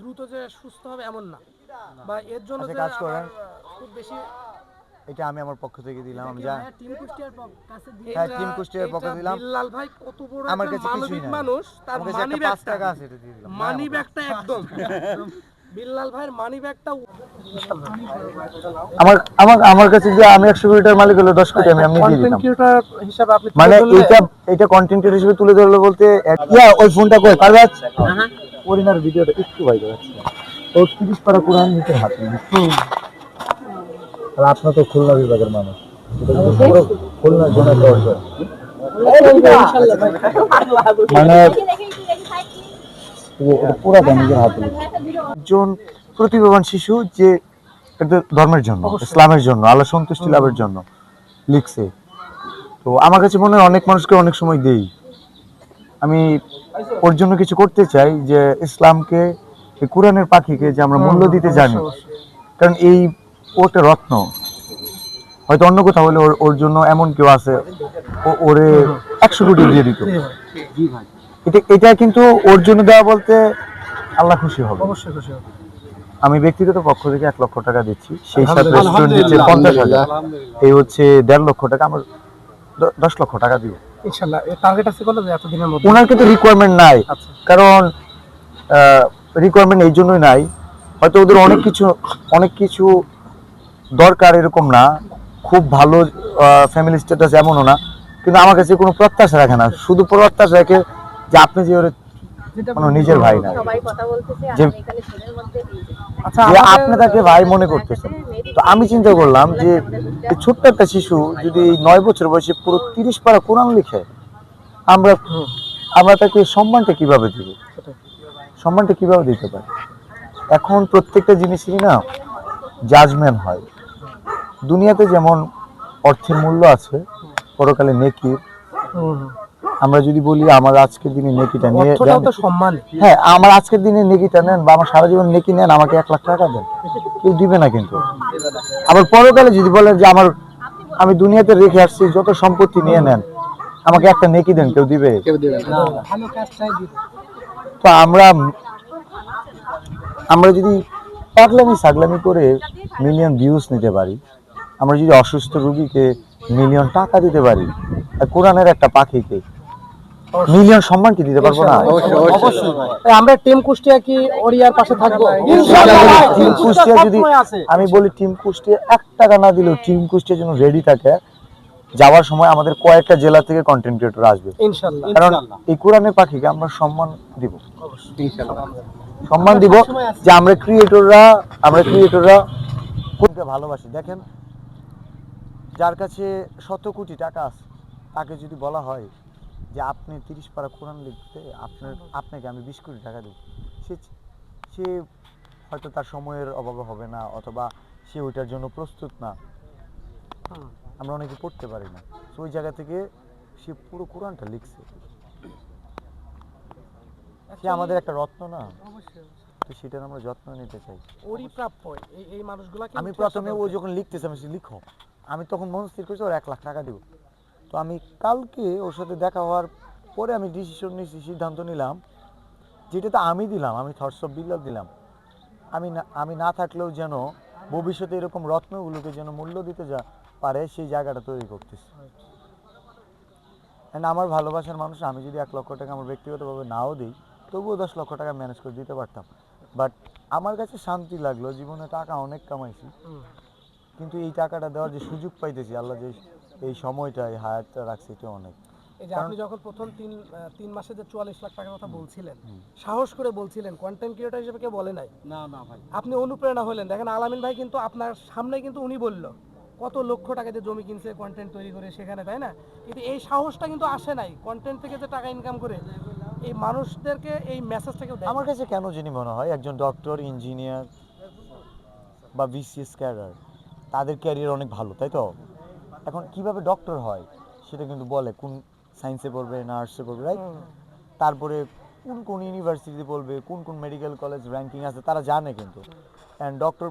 দ্রুত যে সুস্থ হবে এমন না, বা এর জন্য আচ্ছা, যে কাজ করেন, খুব বেশি। এটা আমি আমার পক্ষ থেকে দিলাম। আমি টিম কুষ্টিয়ার কাছে হ্যাঁ, টিম কুষ্টিয়ার পক্ষ দিলাম। বিল্লাল ভাই কত বড় আমার একটা কাছে কিছুই মানবিক নাই, মানুষ, তার আমার কাছে মানি একটা 5 ব্যাগটা, টাকা আছে, এটা দিয়ে দিলাম। মানি ব্যাগটা একদম বিল্লাল ভাইয়ের মানি ব্যাগটা। আমার আমার আমার কাছে যে আমি 100 কোটির মালিক হলো 10 কোটি আমি এমনি দিয়ে দিতাম। কন্টেন্ট ক্রিয়েটর হিসেবে আপনি মানে এটা কন্টেন্ট ক্রিয়েটর হিসেবে তুলে ধরলে বলতে ওই ফোনটা কই পারবাজ ওরিনার ভিডিওটা একটু বাইরে যাচ্ছে। ও 30 পারা কোরআন নিতে হাতে আর আপনার তো খুলনা বিভাগের মানুষ, খুলনার জন্য দরকার মানে পুরা নিজের হাতে একজন প্রতিভাবান শিশু যে একটা ধর্মের জন্য, ইসলামের জন্য, আল্লাহ সন্তুষ্টি লাভের জন্য লিখছে। তো আমার কাছে মনে হয় অনেক মানুষকে অনেক সময় দেই, আমি ওর জন্য কিছু করতে চাই যে ইসলামকে, এই কোরআনের পাখিকে যে আমরা মূল্য দিতে জানি, কারণ এই ওটা রত্ন। হয়তো অন্য কোথাও হলে ওর জন্য এমন কেউ আছে ওরে 100 কোটি দিয়ে দিত। এটা কিন্তু ওর জন্য দেওয়া বলতে আল্লাহ খুশি হবে, অবশ্যই খুশি হবে। আমি ব্যক্তিগত পক্ষ থেকে 1 লক্ষ টাকা দিচ্ছি, সেই সাথে রেস্টুরেন্ট দিচ্ছে 50,000, এই হচ্ছে 1.5 লক্ষ টাকা, আমার 10 লক্ষ টাকা দিব ইনশাআল্লাহ। এর টার্গেট আছে কত, যে এত দিনের মধ্যে? ওনার কিন্তু রিকোয়ারমেন্ট নাই, কারণ রিকোয়ারমেন্ট এই জন্যই নাই, হয়তো ওদের অনেক কিছু দরকার এরকম না, খুব ভালো ফ্যামিলি স্ট্যাটাস এমনও না, কিন্তু আমার কাছে কোনো প্রত্যাশা রাখে না, শুধু প্রত্যাশা রাখে যে আপনি যে ওর মানে নিজের ভাই না, যে আপনি তাকে ভাই মনে করতেছেন। তো আমি চিন্তা করলাম যে ছোট্ট একটা শিশু যদি 9 বছর বয়সে পুরো 30 পারা কোরআন লিখে, আমরা তাকে সম্মানটা কিভাবে দিব, সম্মানটা কিভাবে দিতে পারি? এখন প্রত্যেকটা জিনিসেরই না জাজমেন্ট হয়। দুনিয়াতে যেমন অর্থের মূল্য আছে, পরকালে নেকির। আমরা যদি বলি আমার আজকের দিনে নেকিটা নিয়ে সম্মান, হ্যাঁ আমার আজকের দিনে নেকিটা নেন বা আমার সারা জীবন নেকি নেন, আমাকে 1 লাখ টাকা দেন, কেউ দিবে না। কিন্তু আবার পরকালে যদি বলেন যে আমি দুনিয়াতে রেখে আসছি যত সম্পত্তি নিয়ে নেন, আমাকে একটা নেকি দেন, কেউ দিবে? তো আমরা যদি পাগলামি সাগলামি করে মিলিয়ন ভিউজ নিতে পারি, আমরা যদি অসুস্থ রোগীকে মিলিয়ন টাকা দিতে পারি, আর কোরআনের একটা পাখিকে মিলিয়ন সম্মান কি দিতে পারবো না? আমরা টিম কুষ্টিয়া কি ওরিয়ার পাশে থাকবো টিম কুষ্টিয়া যদি আমি বলি, টিম কুষ্টিয়া 1 টাকা না দিলেও টিম কুষ্টিয়ার জন্য রেডি থাকে। যাওয়ার সময় আমাদের কয়েকটা জেলা থেকে কন্টেন্ট ক্রিয়েটর আসবে ইনশাআল্লাহ, কারণ এই কোরআনের পাখিকে আমরা সম্মান দিব, সম্মান দিব যে আমরা ক্রিয়েটররা কোনটা ভালোবাসি। দেখেন, যার কাছে 100 কোটি টাকা আছে, তাকে যদি বলা হয় যে আপনি 30 পারা কোরআন লিখতে আপনাকে আমি 20 কোটি টাকা দেব, সে হয়তো তার সময়ের অভাবে হবে না, অথবা সে ওইটার জন্য প্রস্তুত না। আমরা অনেকে পড়তে পারি না, তো ওই জায়গা থেকে সে পুরো কোরআনটা লিখছে, সে আমাদের একটা রত্ন না? তো সেটার আমরা যত্ন নিতে চাই। ওরই প্রাপ্য এই মানুষগুলোকে। আমি প্রথমে ও যখন লিখতেছে আমি লিখো, আমি তখন মন স্থির করেছি ওর 1 লাখ টাকা দেবো। তো আমি কালকে ওর সাথে দেখা হওয়ার পরে আমি সিদ্ধান্ত নিলাম, যেটাতে আমি দিলাম, আমি থটস অফ বিল্লাল দিলাম, আমি না থাকলেও যেন ভবিষ্যতে এরকম রত্নগুলোকে যেন মূল্য দিতে পারে, সেই জায়গাটা তৈরি করতেছি। আমার ভালোবাসার মানুষ, আমি যদি 1 লক্ষ টাকা আমার ব্যক্তিগতভাবে নাও দিই, তবুও 10 লক্ষ টাকা ম্যানেজ করে দিতে পারতাম। বাট আমার কাছে শান্তি লাগলো, জীবনে টাকা অনেক কামাইছি, কিন্তু এই টাকাটা দেওয়ার যে সুযোগ পাইতেছি, আল্লাহ যে এই সময়টা, এই হায়াতটা রাখছে, এটা অনেক। এই যে আপনি যখন প্রথম 3 মাসে যে 44 লাখ টাকার কথা বলছিলেন, সাহস করে বলছিলেন, কন্টেন্ট ক্রিয়েটর হিসেবে কেউ বলে নাই। না ভাই, আপনি অনুপ্রেরণা হলেন। দেখেন আলামিন ভাই কিন্তু আপনার সামনে কিন্তু উনি বলল কত লক্ষ টাকা দিয়ে জমি কিনছে কন্টেন্ট তৈরি করে সেখানে, তাই না? কিন্তু এই সাহসটা কিন্তু আসে নাই কন্টেন্ট থেকে যে টাকা ইনকাম করে এই মানুষদেরকে এই মেসেজটা কেউ দেয়। আমার কাছে কেন জানি মনে হয় একজন ডক্টর, ইঞ্জিনিয়ার বা বিসিএস ক্যাডার, তাদের ক্যারিয়ার অনেক ভালো, তাই তো? এখন কিভাবে ডক্টর হয় সেটা কিন্তু বলে, কোন সায়েন্সে পড়বে না আর্টসে পড়বে, রাইট? তারপরে কোন ইউনিভার্সিটিতে পড়বে, কোন মেডিকেল কলেজ র্যাঙ্কিং আছে, তারা জানে কিন্তু। And doctor